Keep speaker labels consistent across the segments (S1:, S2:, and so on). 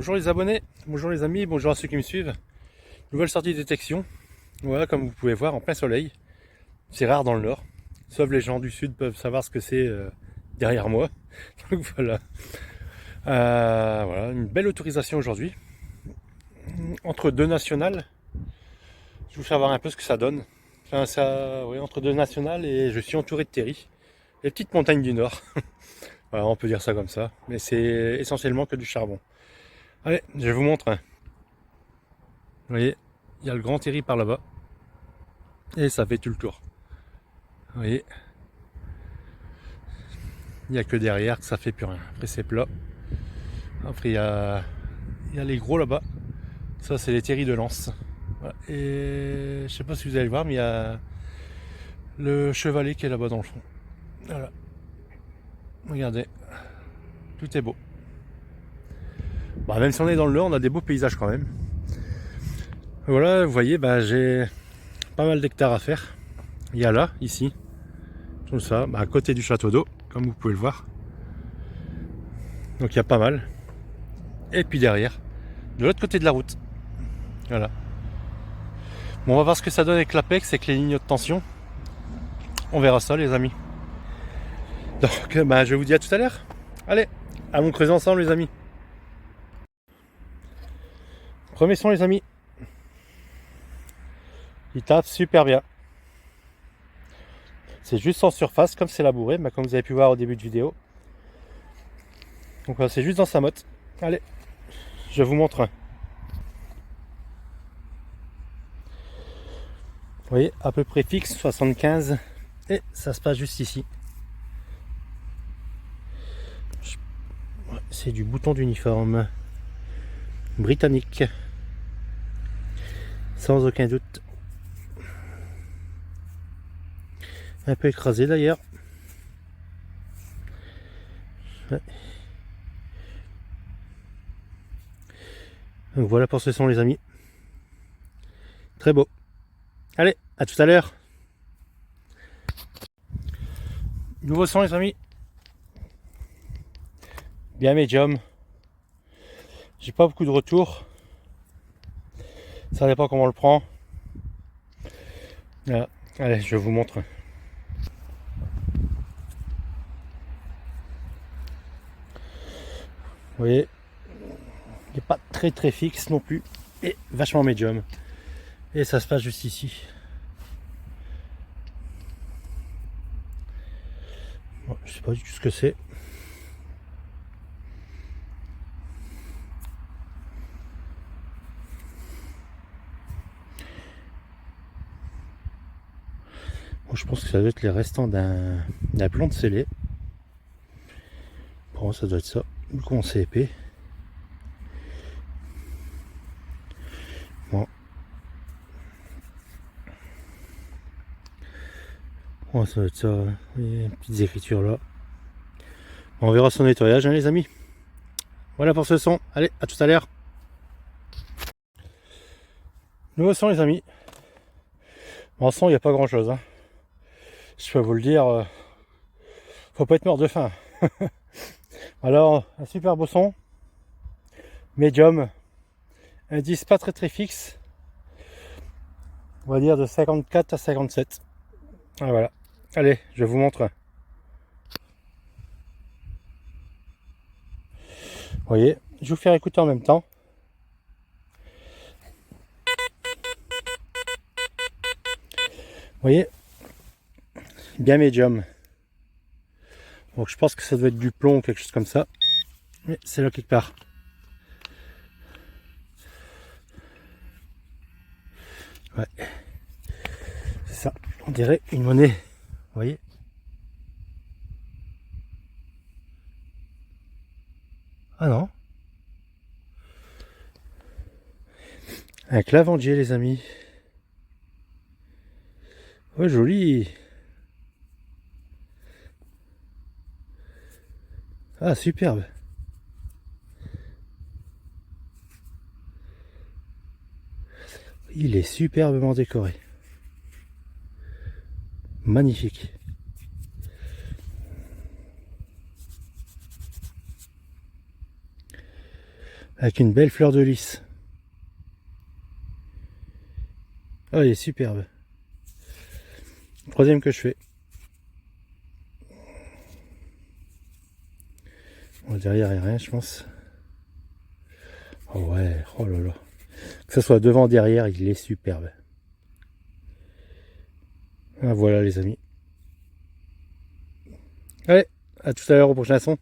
S1: Bonjour les abonnés, bonjour les amis, bonjour à ceux qui me suivent. Nouvelle sortie de détection. Voilà, comme vous pouvez voir, en plein soleil. C'est rare dans le nord. Sauf les gens du sud peuvent savoir ce que c'est derrière moi. Donc voilà. Voilà, une belle autorisation aujourd'hui. Entre deux nationales. Je vais vous faire voir un peu ce que ça donne. Enfin, ça, oui, entre deux nationales et je suis entouré de terris. Les petites montagnes du nord. Voilà, on peut dire ça comme ça. Mais c'est essentiellement que du charbon. Allez, je vous montre. Vous voyez, il y a le grand terri par là-bas. Et ça fait tout le tour. Vous voyez, il n'y a que derrière que ça fait plus rien. Après c'est plat. Après il y a les gros là-bas. Ça c'est les terris de Lens. Voilà. Et je sais pas si vous allez le voir, mais il y a le chevalet qui est là-bas dans le fond. Voilà. Regardez. Tout est beau. Bah, même si on est dans le Nord, on a des beaux paysages quand même. Voilà, vous voyez, bah, j'ai pas mal d'hectares à faire. Il y a là, ici, tout ça, bah, à côté du château d'eau, comme vous pouvez le voir. Donc il y a pas mal. Et puis derrière, de l'autre côté de la route. Voilà. Bon, on va voir ce que ça donne avec l'Apex, avec les lignes de tension. On verra ça, les amis. Donc, bah, je vous dis à tout à l'heure. Allez, allons creuser ensemble, les amis. Premier son, les amis. Il tape super bien. C'est juste en surface, comme c'est labouré, bah, comme vous avez pu voir au début de vidéo. Donc voilà, c'est juste dans sa motte. Allez, je vous montre. Vous voyez, à peu près fixe, 75. Et ça se passe juste ici. C'est du bouton d'uniforme britannique. Sans aucun doute. Un peu écrasé d'ailleurs. Ouais. Donc voilà pour ce son, les amis. Très beau. Allez, à tout à l'heure. Nouveau son, les amis. Bien médium. J'ai pas beaucoup de retours. Ça dépend comment on le prend. Voilà. Allez, je vous montre. Vous voyez, il n'est pas très fixe non plus. Et vachement médium. Et ça se passe juste ici. Bon, je sais pas du tout ce que c'est. Bon, je pense que ça doit être les restants d'un plomb de scellé. Bon, ça doit être ça. Du coup, on s'est épais. Bon. Bon, ça doit être ça. Il y a petites écritures là. Bon, on verra son nettoyage, hein, les amis. Voilà pour ce son. Allez, à tout à l'heure. Nouveau son, les amis. En son, il n'y a pas grand chose. Hein. Je peux vous le dire. Faut pas être mort de faim. Alors, un super beau son. Médium. Indice pas très fixe. On va dire de 54 à 57. Ah, voilà. Allez, je vous montre. Vous voyez, je vais vous faire écouter en même temps. Vous voyez, bien médium. Donc je pense que ça doit être du plomb ou quelque chose comme ça. Mais c'est là quelque part. Ouais. C'est ça. On dirait une monnaie. Vous voyez. Ah non. Un clavandier, les amis. Ouais, joli. Ah, superbe. Il est superbement décoré. Magnifique. Avec une belle fleur de lys. Oh, il est superbe. Troisième que je fais. Bon, derrière, il n'y a rien, je pense. Oh ouais, oh là là. Que ce soit devant, derrière, il est superbe. Ah, voilà les amis. Allez, à tout à l'heure au prochain son.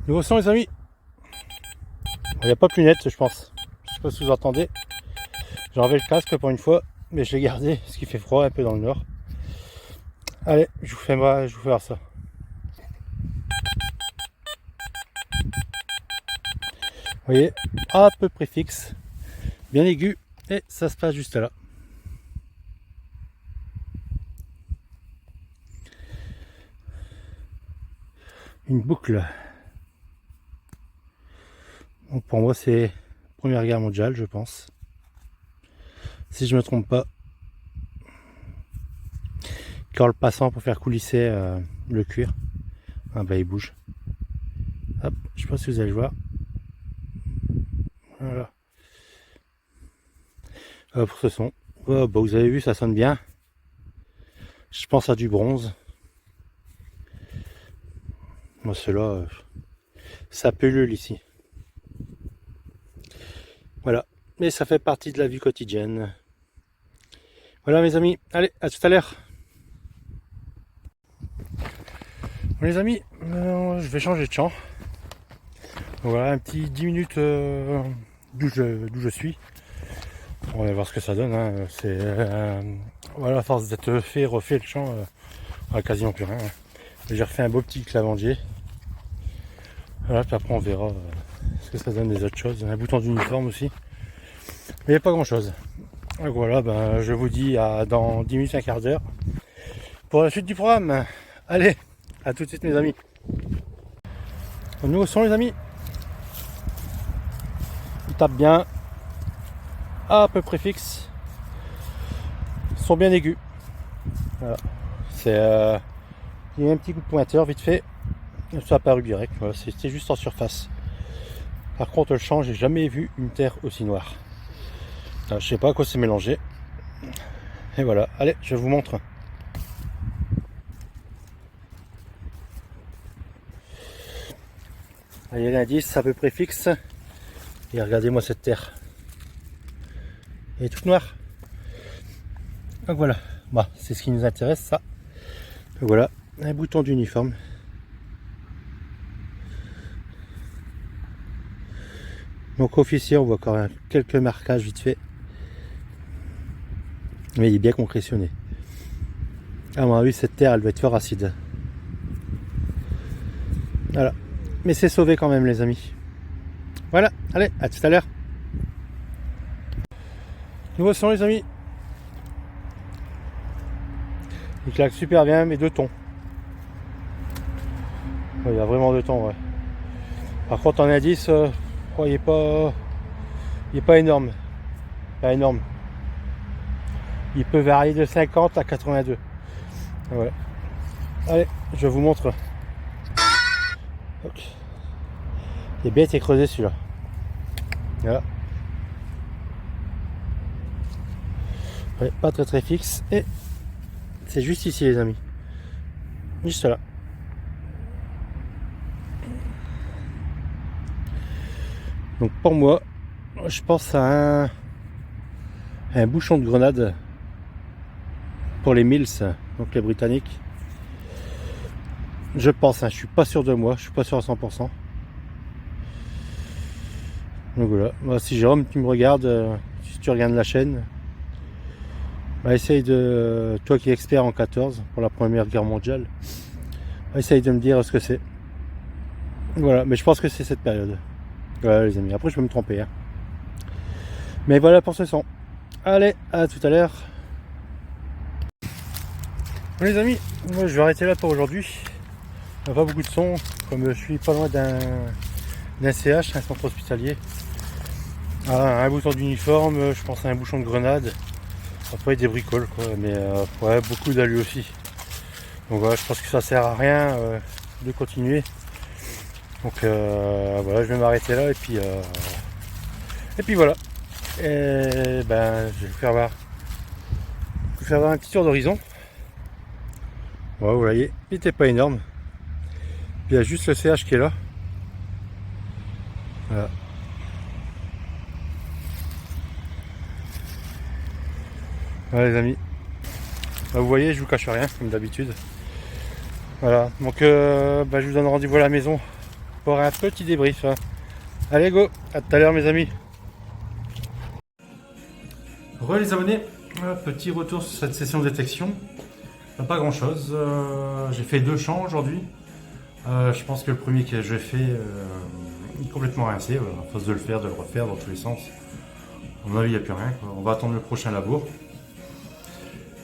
S1: Nouveau son les amis. Il n'y a pas plus net je pense. Je sais pas si vous entendez. J'ai enlevé le casque pour une fois, mais je l'ai gardé parce qu'il fait froid un peu dans le nord. Allez, je vous fais voir ça. Vous voyez, à peu près fixe, bien aigu, et ça se passe juste là. Une boucle. Donc pour moi c'est Première Guerre mondiale je pense. Si je me trompe pas. Quand le passant pour faire coulisser le cuir. Ah bah il bouge. Hop, je sais pas si vous allez le voir. Voilà. Pour ce son. Oh, bah vous avez vu, ça sonne bien. Je pense à du bronze. Moi, ceux-là, ça pullule ici. Voilà. Mais ça fait partie de la vie quotidienne. Voilà, mes amis. Allez, à tout à l'heure. Bon, les amis, je vais changer de champ. Voilà, un petit 10 minutes d'où je suis. On va voir ce que ça donne. Hein. C'est voilà, à force d'être fait, refait le champ, on a quasiment plus rien. Hein. J'ai refait un beau petit clavandier. Voilà, puis après on verra ce que ça donne des autres choses. Un bouton d'uniforme aussi. Mais il n'y a pas grand chose. Donc voilà, ben, je vous dis à dans 10 minutes, un quart d'heure pour la suite du programme. Allez, à tout de suite mes amis. Au nouveau son les amis. Ils tapent bien. À peu près fixe. Ils sont bien aigus. Voilà. C'est il y a un petit coup de pointeur vite fait. Ça a apparu direct. Voilà. C'était juste en surface. Par contre le champ, j'ai jamais vu une terre aussi noire. Alors, je sais pas à quoi c'est mélangé. Et voilà. Allez, je vous montre. Allez, l'indice à peu près fixe. Et regardez-moi cette terre. Elle est toute noire. Donc voilà. Bah, c'est ce qui nous intéresse, ça. Donc voilà. Un bouton d'uniforme. Donc officier, on voit encore quelques marquages vite fait. Mais il est bien concrétionné. À mon avis, cette terre, elle doit être fort acide. Voilà. Mais c'est sauvé quand même, les amis. Voilà. Allez, à tout à l'heure. Nouveau son, les amis. Il claque super bien, mais 2 tons. Ouais, il y a vraiment 2 tons, ouais. Par contre, en indice, il n'est pas énorme. Pas énorme. Il peut varier de 50 à 82. Ouais. Allez, je vous montre. Okay. Il est bien été creusé celui-là. Voilà. Ouais, pas très fixe. Et c'est juste ici les amis. Juste là. Donc pour moi, je pense à un bouchon de grenade pour les Mills, donc les Britanniques. Je pense, hein, je suis pas sûr de moi, je suis pas sûr à 100%. Donc voilà, moi, si Jérôme tu me regardes, si tu regardes la chaîne, bah, essaye de, toi qui es expert en 14 pour la Première Guerre mondiale, bah, essaye de me dire ce que c'est. Voilà, mais je pense que c'est cette période. Voilà les amis, après je peux me tromper. Hein. Mais voilà pour ce son. Allez, à tout à l'heure. Bon, les amis, moi je vais arrêter là pour aujourd'hui. Il n'y a pas beaucoup de son, comme je suis pas loin d'un CH, un centre hospitalier. Ah, un bouton d'uniforme, je pense à un bouchon de grenade. Après des bricoles quoi, mais ouais, beaucoup d'allus aussi. Donc voilà, je pense que ça sert à rien de continuer. Donc voilà, je vais m'arrêter là et puis voilà. Et ben je vais vous faire voir un petit tour d'horizon. Ouais, vous voyez, il n'était pas énorme. Il y a juste le CH qui est là. Voilà. Voilà les amis. Là, vous voyez, je vous cache rien comme d'habitude. Voilà, donc je vous donne rendez-vous à la maison pour un petit débrief. Hein. Allez go, à tout à l'heure mes amis. Re les abonnés, petit retour sur cette session de détection. Pas grand chose, j'ai fait 2 champs aujourd'hui. Je pense que le premier que j'ai fait est complètement rincé, à force de le faire, de le refaire dans tous les sens. À mon avis, il n'y a plus rien, quoi. On va attendre le prochain labour.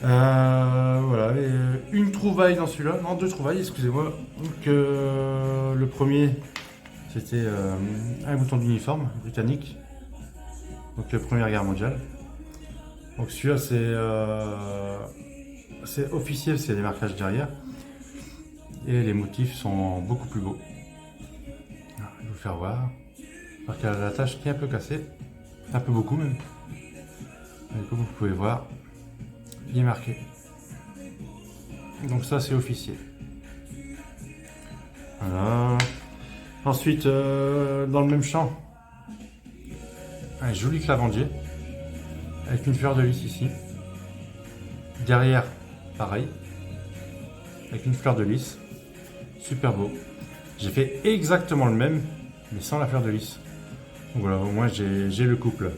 S1: Voilà, et une trouvaille dans celui-là, non 2 trouvailles, excusez-moi. Donc le premier, c'était un bouton d'uniforme britannique, donc la Première Guerre mondiale. Donc celui-là c'est officiel, c'est les marquages derrière. Et les motifs sont beaucoup plus beaux. Alors, je vais vous faire voir. Alors qu'il y a la tâche qui est un peu cassée. Un peu beaucoup même. Et comme vous pouvez voir, il est marqué. Donc ça c'est officiel. Voilà. Ensuite, dans le même champ, un joli clavandier. Avec une fleur de lys ici. Derrière, pareil. Avec une fleur de lys. Super beau. J'ai fait exactement le même, mais sans la fleur de lys. Donc voilà, au moins j'ai le couple.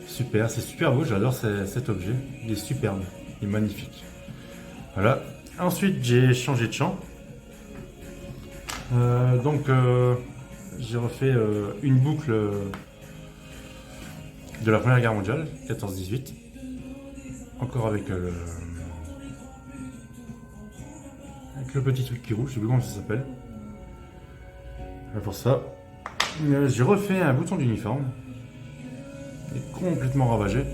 S1: Super, c'est super beau, j'adore cet objet. Il est superbe, il est magnifique. Voilà. Ensuite, j'ai changé de champ. J'ai refait une boucle de la Première Guerre mondiale, 14-18. Encore avec le petit truc qui roule, je sais plus comment ça s'appelle. Pour ça, j'ai refait un bouton d'uniforme. Il est complètement ravagé.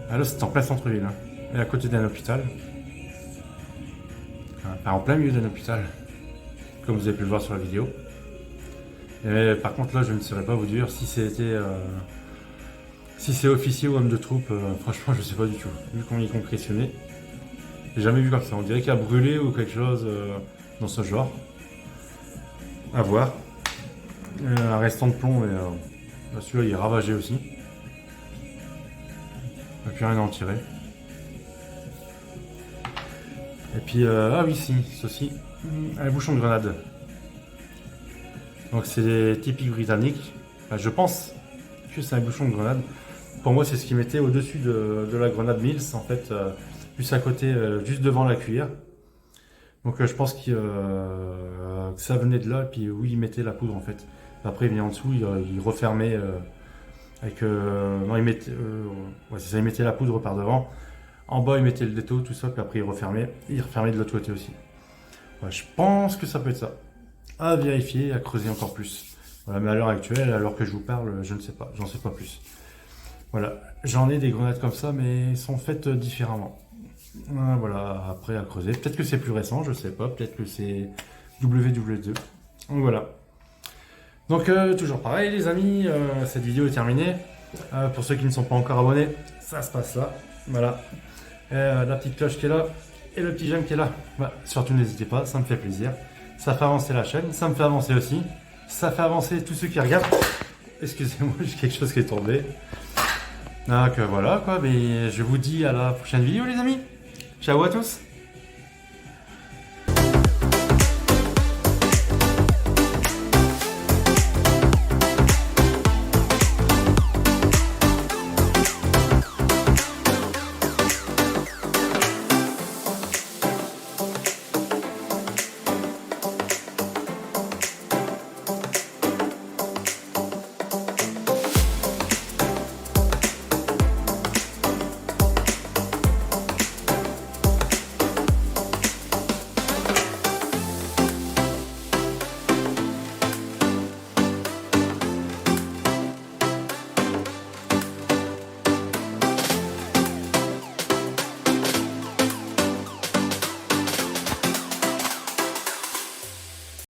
S1: Ah, là, c'est en plein centre-ville, hein. Et à côté d'un hôpital. Enfin, en plein milieu d'un hôpital. Comme vous avez pu le voir sur la vidéo. Et, par contre, là, je ne saurais pas vous dire si c'était... si c'est officier ou homme de troupe. Franchement, je ne sais pas du tout. Vu qu'on est concrétionné. J'ai jamais vu comme ça. On dirait qu'il a brûlé ou quelque chose dans ce genre. À voir. Un restant de plomb, mais celui-là il est ravagé aussi. Il n'y a plus rien à en tirer. Et puis, ah oui, si, ceci, un bouchon de grenade. Donc c'est typique britannique. Enfin, je pense que c'est un bouchon de grenade. Pour moi, c'est ce qu'ils mettaient au-dessus de la grenade Mills, en fait, juste à côté, juste devant la cuillère. Donc je pense que ça venait de là, et puis oui, ils mettaient la poudre en fait. Après, il venait en dessous, il refermait avec. Non, il mettait, ouais, c'est ça, il mettait la poudre par devant. En bas, il mettait le déto, tout ça, puis après, il refermait. Il refermait de l'autre côté aussi. Ouais, je pense que ça peut être ça. À vérifier, à creuser encore plus. Voilà, mais à l'heure actuelle, alors que je vous parle, je ne sais pas, j'en sais pas plus. Voilà, j'en ai des grenades comme ça, mais elles sont faites différemment. Voilà, après à creuser. Peut-être que c'est plus récent, je sais pas. Peut-être que c'est WW2. Donc voilà. Donc toujours pareil les amis, cette vidéo est terminée. Pour ceux qui ne sont pas encore abonnés, ça se passe là. Voilà. La petite cloche qui est là et le petit j'aime qui est là. Bah, surtout n'hésitez pas, ça me fait plaisir. Ça fait avancer la chaîne, ça me fait avancer aussi. Ça fait avancer tous ceux qui regardent. Excusez-moi, j'ai quelque chose qui est tombé. Donc voilà quoi, mais je vous dis à la prochaine vidéo les amis. Ciao à tous.